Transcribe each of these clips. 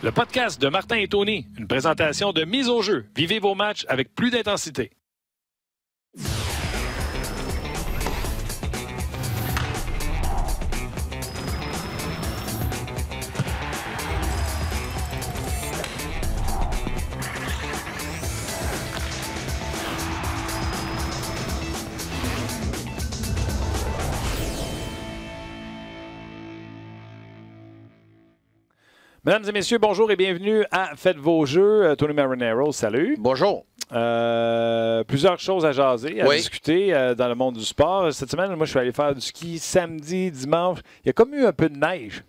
Le podcast de Martin et Tony, une présentation de Mise au jeu. Vivez vos matchs avec plus d'intensité. Mesdames et messieurs, bonjour et bienvenue à Faites vos jeux. Tony Marinaro, salut. Bonjour. Plusieurs choses à jaser, à discuter dans le monde du sport. Cette semaine, moi, je suis allé faire du ski samedi, dimanche. Il y a comme eu un peu de neige.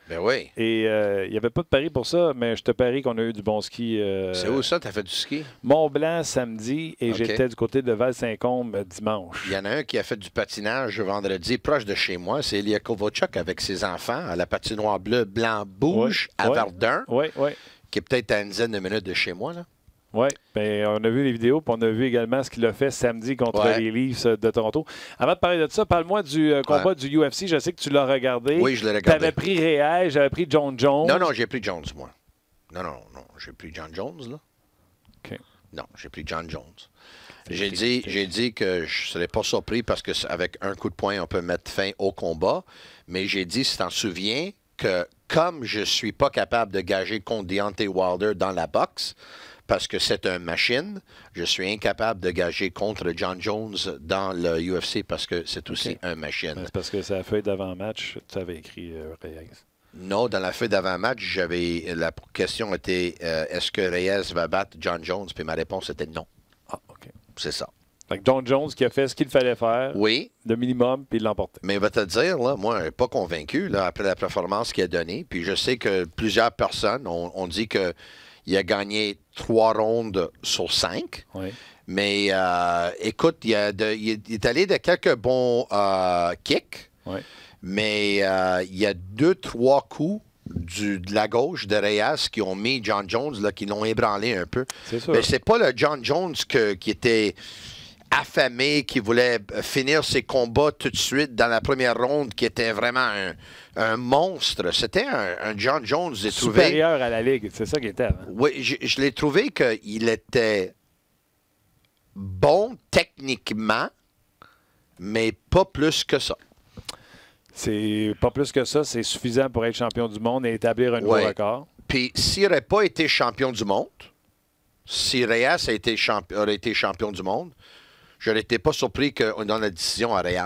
Ben oui. Et il n'y avait pas de pari pour ça, mais je te parie qu'on a eu du bon ski. C'est où ça, tu as fait du ski? Mont-Blanc samedi et j'étais du côté de Val-Saint-Côme dimanche. Il y en a un qui a fait du patinage vendredi proche de chez moi. C'est Elia Kovalchuk avec ses enfants à la patinoire bleu, blanc, bouge à Verdun. Oui, oui. Qui est peut-être à une dizaine de minutes de chez moi, là. Oui, bien, on a vu les vidéos, puis on a vu également ce qu'il a fait samedi contre les Leafs de Toronto. Avant de parler de ça, parle-moi du combat du UFC. Je sais que tu l'as regardé. Oui, je l'ai regardé. Tu avais pris Reyes, j'avais pris John Jones. Non, j'ai pris Jones, moi. Non, j'ai pris John Jones, là. OK. Non, j'ai pris John Jones. J'ai dit que je ne serais pas surpris parce qu'avec un coup de poing, on peut mettre fin au combat. Mais j'ai dit, si tu t'en souviens, que comme je ne suis pas capable de gager contre Deontay Wilder dans la boxe, parce que c'est une machine, je suis incapable de gager contre John Jones dans le UFC parce que c'est aussi une machine. C'est parce que c'est la feuille d'avant-match, tu avais écrit Reyes. Non, dans la feuille d'avant-match, la question était est-ce que Reyes va battre John Jones? Puis ma réponse était non. Ah, OK. C'est ça. Donc John Jones qui a fait ce qu'il fallait faire, le minimum, puis il l'a emporté. Mais il va te dire, là, moi, je suis pas convaincu là, après la performance qu'il a donnée. Puis je sais que plusieurs personnes ont dit que il a gagné 3 rondes sur 5. Oui. Mais écoute, il est allé de quelques bons kicks. Oui. Mais il y a 2-3 coups de la gauche de Reyes qui ont mis John Jones, là, qui l'ont ébranlé un peu. C'est sûr. Mais c'est pas le John Jones qui était affamé, qui voulait finir ses combats tout de suite dans la première ronde, qui était vraiment un monstre. C'était un John Jones, j'ai trouvé supérieur à la Ligue, c'est ça qui était avant. Oui, je l'ai trouvé qu'il était bon techniquement, mais pas plus que ça. C'est pas plus que ça, c'est suffisant pour être champion du monde et établir un nouveau record. Puis s'il n'aurait pas été champion du monde, si Reyes aurait été champion du monde, je n'étais pas surpris qu'on donne la décision à Reyes.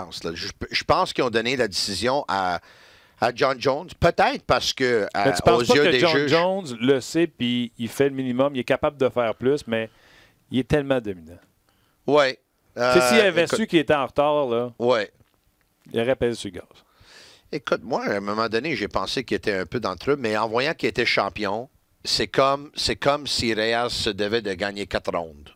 Je pense qu'ils ont donné la décision à John Jones. Peut-être parce que aux yeux des juges... John Jones le sait, puis il fait le minimum, il est capable de faire plus, mais il est tellement dominant. Oui. S'il avait su qu'il était en retard, là, il aurait pesé sur le gaz. Écoute, moi, à un moment donné, j'ai pensé qu'il était un peu dans le truc, mais en voyant qu'il était champion, c'est comme si Reyes se devait de gagner 4 rondes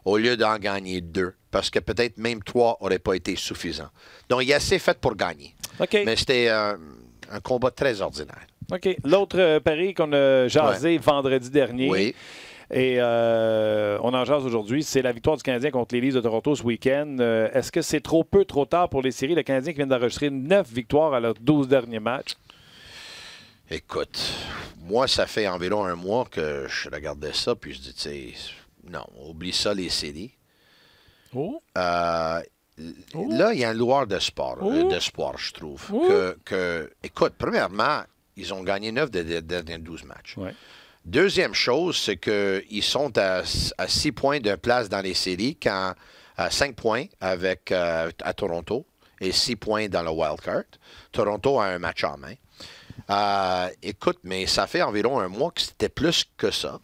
au lieu d'en gagner 2, parce que peut-être même 3 n'auraient pas été suffisants. Donc, il est assez fait pour gagner. Okay. Mais c'était un combat très ordinaire. OK. L'autre pari qu'on a jasé vendredi dernier, et on en jase aujourd'hui, c'est la victoire du Canadien contre les Leafs de Toronto ce week-end. Est-ce que c'est trop peu, trop tard pour les séries? Le Canadien qui vient d'enregistrer 9 victoires à leurs 12 derniers matchs. Écoute, moi, ça fait environ un mois que je regardais ça, puis je dis, tu sais, non, oublie ça, les séries. Là, il y a un loueur d'espoir, je trouve. Écoute, premièrement, ils ont gagné 9 des derniers 12 matchs. Ouais. Deuxième chose, c'est qu'ils sont à 6 points de place dans les séries, à 5 points à Toronto et 6 points dans le wild card. Toronto a un match en main. Écoute, mais ça fait environ un mois que c'était plus que ça.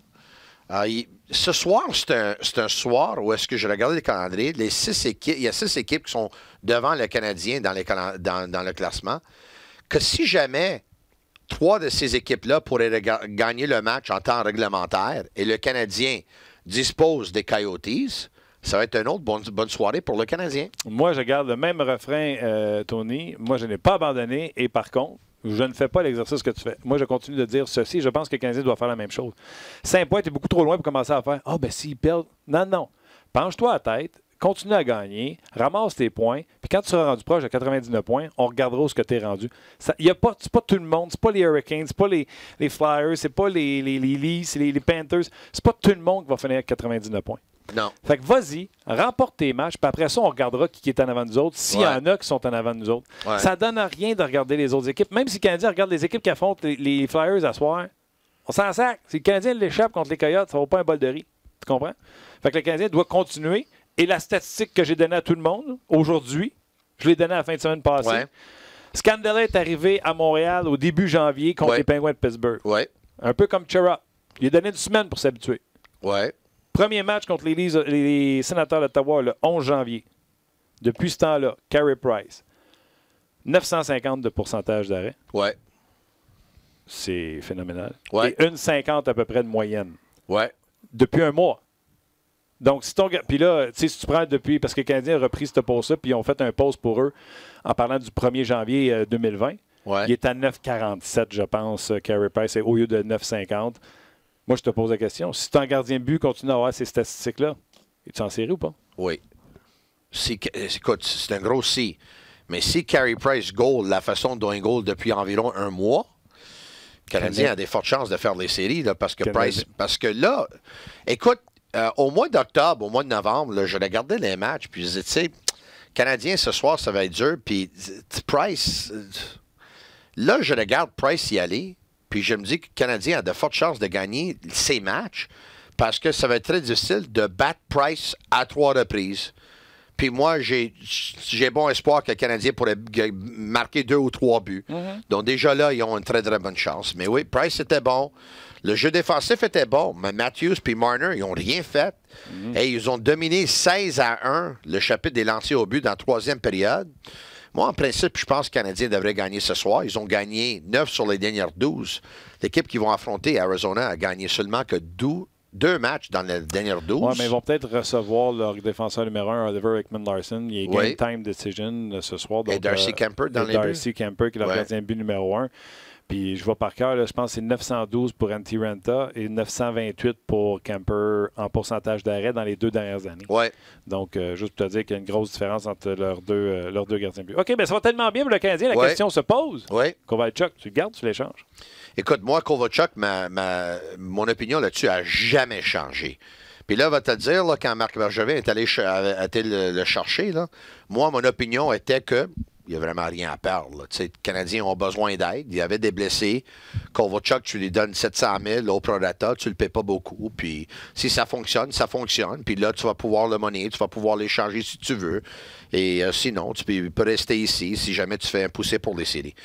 Ce soir, c'est un soir où est-ce que je regardais les calendriers. Il y a 6 équipes qui sont devant le Canadien dans le classement. Que si jamais 3 de ces équipes-là pourraient gagner le match en temps réglementaire et le Canadien dispose des Coyotes, ça va être une autre bonne soirée pour le Canadien. Moi, je garde le même refrain, Tony. Moi, je n'ai pas abandonné et par contre, je ne fais pas l'exercice que tu fais. Moi, je continue de dire ceci. Je pense que le Canadien doit faire la même chose. 5 points, tu es beaucoup trop loin pour commencer à faire « Ah, ben s'ils perdent... » Non. Penche-toi à la tête. continue à gagner, ramasse tes points, puis quand tu seras rendu proche de 99 points, on regardera où ce que tu es rendu. C'est pas tout le monde, c'est pas les Hurricanes, c'est pas les Flyers, c'est pas les Leafs, les Panthers, c'est pas tout le monde qui va finir avec 99 points. Non. Fait que vas-y, remporte tes matchs, puis après ça, on regardera qui est en avant de nous autres, s'il y en a qui sont en avant de nous autres. Ouais. Ça donne rien de regarder les autres équipes. Même si le Canadien regarde les équipes qui affrontent les Flyers à soir, on s'en sac. Si le Canadien l'échappe contre les Coyotes, ça ne vaut pas un bol de riz. Tu comprends? Fait que le Canadien doit continuer. Et la statistique que j'ai donnée à tout le monde aujourd'hui, je l'ai donnée à la fin de semaine passée. Ouais. Scandella est arrivé à Montréal au début janvier contre les Penguins de Pittsburgh. Ouais. Un peu comme Chara. Il a donné une semaine pour s'habituer. Ouais. Premier match contre les Sénateurs d'Ottawa le 11 janvier. Depuis ce temps-là, Carey Price. 950 de pourcentage d'arrêt. Ouais. C'est phénoménal. Ouais. Et 1,50 à peu près de moyenne. Ouais. Depuis un mois. Donc, si ton. Puis là, tu sais, si tu prends depuis. Parce que le Canadien a repris cette pause-là, puis ils ont fait un pause pour eux en parlant du 1er janvier 2020. Ouais. Il est à 9,47, je pense, Carey Price, au lieu de 9,50. Moi, je te pose la question. Si ton gardien de but continue à avoir ces statistiques-là, es-tu en série ou pas? Oui. Écoute, c'est un gros si. Mais si Carey Price goal la façon dont il goal depuis environ un mois, le Canadien a des fortes chances de faire les séries, là, parce que Price. Parce que là, écoute, au mois d'octobre, au mois de novembre, là, je regardais les matchs, puis je disais, tu sais, Canadien, ce soir, ça va être dur, puis Price. Là, je regarde Price y aller. Puis je me dis que le Canadien a de fortes chances de gagner ses matchs parce que ça va être très difficile de battre Price à 3 reprises. Puis moi, j'ai bon espoir que le Canadien pourrait marquer 2 ou 3 buts. Mm-hmm. Donc déjà là, ils ont une très, très bonne chance. Mais oui, Price était bon. Le jeu défensif était bon. Mais Matthews et Marner, ils n'ont rien fait. Mm-hmm. Et ils ont dominé 16-1 le chapitre des lancers au but dans la 3e période. Moi, en principe, je pense que le Canadien devrait gagner ce soir. Ils ont gagné 9 sur les dernières 12. L'équipe qu'ils vont affronter, Arizona, a gagné seulement que 2 matchs dans les dernières 12. Oui, mais ils vont peut-être recevoir leur défenseur numéro 1, Oliver Ekman-Larsson. Il est game time decision ce soir. Donc, et Darcy Kemper dans les buts. Darcy Kemper qui est leur gardien de but numéro 1. Puis je vois par cœur, je pense que c'est 912 pour Antti Raanta et 928 pour Kemper en pourcentage d'arrêt dans les 2 dernières années. Ouais. Donc, juste pour te dire qu'il y a une grosse différence entre leurs deux gardiens de but. OK, bien ça va tellement bien pour le Canadien. La question se pose. Oui. Kovalchuk, tu le gardes, tu l'échanges? Écoute, moi, Kovalchuk, mon opinion là-dessus n'a jamais changé. Puis là, on va te dire, là, quand Marc Bergevin est allé le chercher, là, moi, mon opinion était que il n'y a vraiment rien à perdre. Les Canadiens ont besoin d'aide. Il y avait des blessés. Kovalchuk, tu lui donnes 700 000 au prorata, tu ne le paies pas beaucoup. Puis si ça fonctionne, ça fonctionne. Puis là, tu vas pouvoir le monnaie, tu vas pouvoir l'échanger si tu veux. Et sinon, tu peux rester ici si jamais tu fais un poussé pour les séries.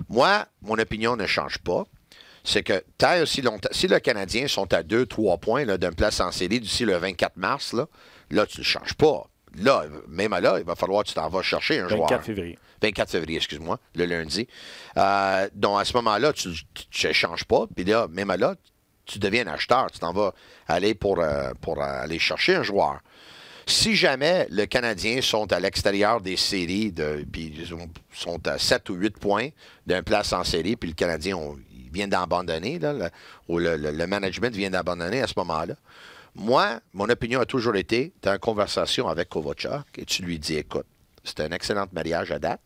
Moi, mon opinion ne change pas. C'est que tant aussi longtemps, si les Canadiens sont à 2-3 points d'une place en série d'ici le 24 mars, là tu ne le changes pas. Là, même là, il va falloir que tu t'en vas chercher un joueur. 24 février, excuse-moi, le lundi. Donc, à ce moment-là, tu ne changes pas. Puis là, même là, tu deviens un acheteur. Tu t'en vas aller pour aller chercher un joueur. Si jamais les Canadiens sont à l'extérieur des séries, puis ils sont à 7 ou 8 points d'une place en série, puis le Canadien vient d'abandonner, ou le management vient d'abandonner à ce moment-là, moi, mon opinion a toujours été, tu as une conversation avec Kovalchuk et tu lui dis, écoute, c'est un excellent mariage à date,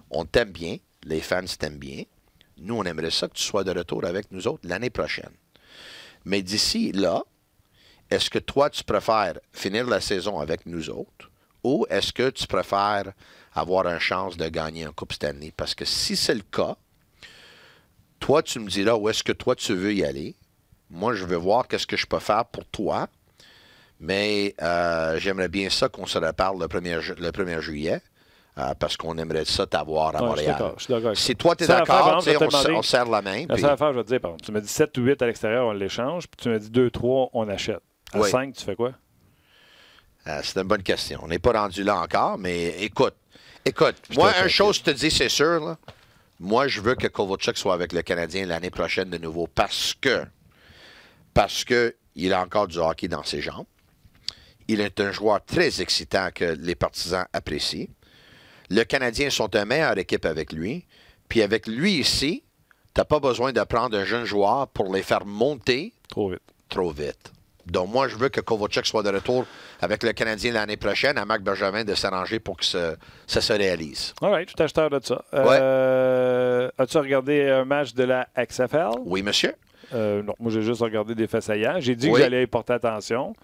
on t'aime bien, les fans t'aiment bien, nous, on aimerait ça que tu sois de retour avec nous autres l'année prochaine. Mais d'ici là, est-ce que toi, tu préfères finir la saison avec nous autres ou est-ce que tu préfères avoir une chance de gagner un Coupe Stanley? Parce que si c'est le cas, toi, tu me diras où est-ce que toi, tu veux y aller. Moi, je veux voir qu'est-ce que je peux faire pour toi. Mais j'aimerais bien ça qu'on se reparle le 1er juillet. Parce qu'on aimerait ça t'avoir à Montréal. Je suis d'accord. Si toi, tu es d'accord, on serre la main. La seule affaire, je vais te dire, par exemple, tu me dis 7 ou 8 à l'extérieur, on l'échange. Puis tu me dis 2-3, on achète. À 5, tu fais quoi? C'est une bonne question. On n'est pas rendu là encore, mais écoute, moi, une chose, je te dis, c'est sûr, là, moi, je veux que Kovalchuk soit avec le Canadien l'année prochaine de nouveau parce que il a encore du hockey dans ses jambes. Il est un joueur très excitant que les partisans apprécient. Le Canadien sont une meilleure équipe avec lui. Puis avec lui ici, tu n'as pas besoin de prendre un jeune joueur pour les faire monter trop vite. Donc, moi, je veux que Kovalchuk soit de retour avec le Canadien l'année prochaine, à Marc Bergevin de s'arranger pour que ça se réalise. All right, je suis acheteur de ça. As-tu regardé un match de la XFL? Oui, monsieur. Non, moi, j'ai juste regardé des faits saillants. J'ai dit que j'allais y porter attention.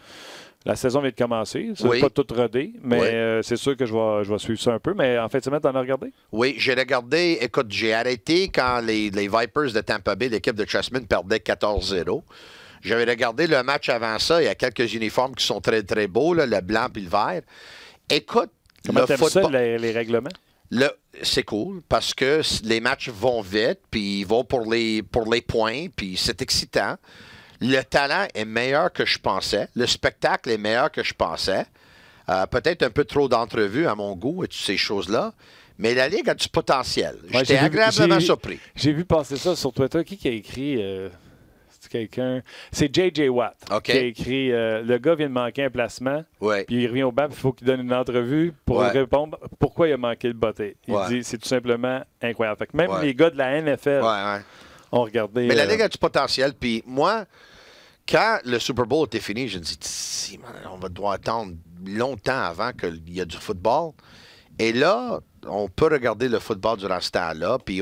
La saison vient de commencer. C'est pas tout rodé, mais c'est sûr que je vais suivre ça un peu. Mais en fin de semaine, t'en as regardé? Oui, j'ai regardé. Écoute, j'ai arrêté quand les Vipers de Tampa Bay, l'équipe de Chessman, perdait 14-0. J'avais regardé le match avant ça. Il y a quelques uniformes qui sont très, très beaux, là, le blanc et le vert. Écoute, comment t'aimes ça, les règlements? C'est cool parce que les matchs vont vite, puis ils vont pour les points, puis c'est excitant. Le talent est meilleur que je pensais. Le spectacle est meilleur que je pensais. Peut-être un peu trop d'entrevues à mon goût et toutes ces choses-là. Mais la Ligue a du potentiel. J'étais agréablement surpris. J'ai vu passer ça sur Twitter. Qui a écrit... c'est quelqu'un... C'est J.J. Watt qui a écrit... le gars vient de manquer un placement, puis il revient au banc, puis il faut qu'il donne une entrevue pour répondre pourquoi il a manqué le botté. Il dit c'est tout simplement incroyable. Fait que même les gars de la NFL ont regardé... Mais la Ligue a du potentiel, puis moi... Quand le Super Bowl était fini, je me dis, on va devoir attendre longtemps avant qu'il y ait du football. Et là, on peut regarder le football durant ce temps-là. Puis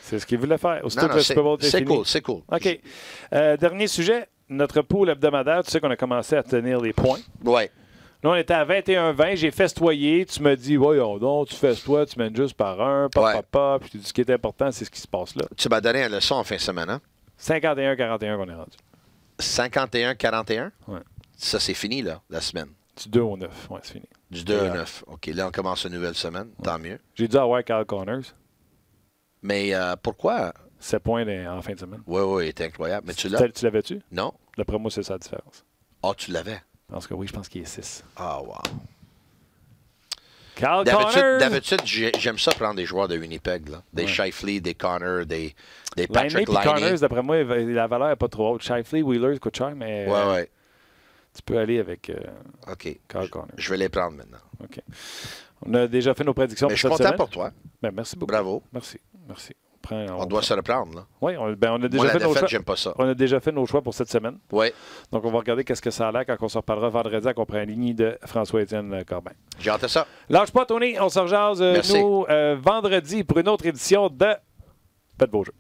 c'est ce qu'il voulait faire. Le Super Bowl était fini. C'est cool. OK. Dernier sujet, notre pool hebdomadaire. Tu sais qu'on a commencé à tenir les points. Oui. Là, on était à 21-20. J'ai festoyé. Tu me dis, voyons donc, tu festoies, tu mènes juste par un. Puis tu dis, ce qui est important, c'est ce qui se passe là. Tu m'as donné une leçon en fin de semaine, hein? 51-41 qu'on est rendu. 51-41? Oui. Ça, c'est fini, là, la semaine. Du 2-9, oui, c'est fini. Du 2-9. OK, là, on commence une nouvelle semaine. Tant mieux. J'ai dû avoir Kyle Connors. Mais pourquoi? 7 points en fin de semaine. Oui, il était incroyable. Mais tu l'as? Tu l'avais-tu? Non. D'après moi, c'est ça la différence. Ah, tu l'avais? Je pense que oui, je pense qu'il est 6. Ah, wow. Kyle Connors! D'habitude, j'aime ça prendre des joueurs de Winnipeg, là. Des Shifley, des Connors, des Patrick Laine. Connors, d'après moi, la valeur n'est pas trop haute. Shifley, Wheeler, coûte cher, mais tu peux aller avec Kyle Connors. Je vais les prendre maintenant. OK. On a déjà fait nos prédictions pour cette semaine. Je suis content pour toi. Ben, merci beaucoup. Bravo. Merci. On doit se reprendre, là. Oui, on a déjà fait nos choix. J'aime pas ça. On a déjà fait nos choix pour cette semaine. Oui. Donc, on va regarder qu'est-ce que ça a l'air quand on se reparlera vendredi à comprendre ligne de François-Étienne Corbin. J'ai hâte à ça. Lâche pas, Tony. On se rejase, nous, vendredi pour une autre édition de Faites vos jeux.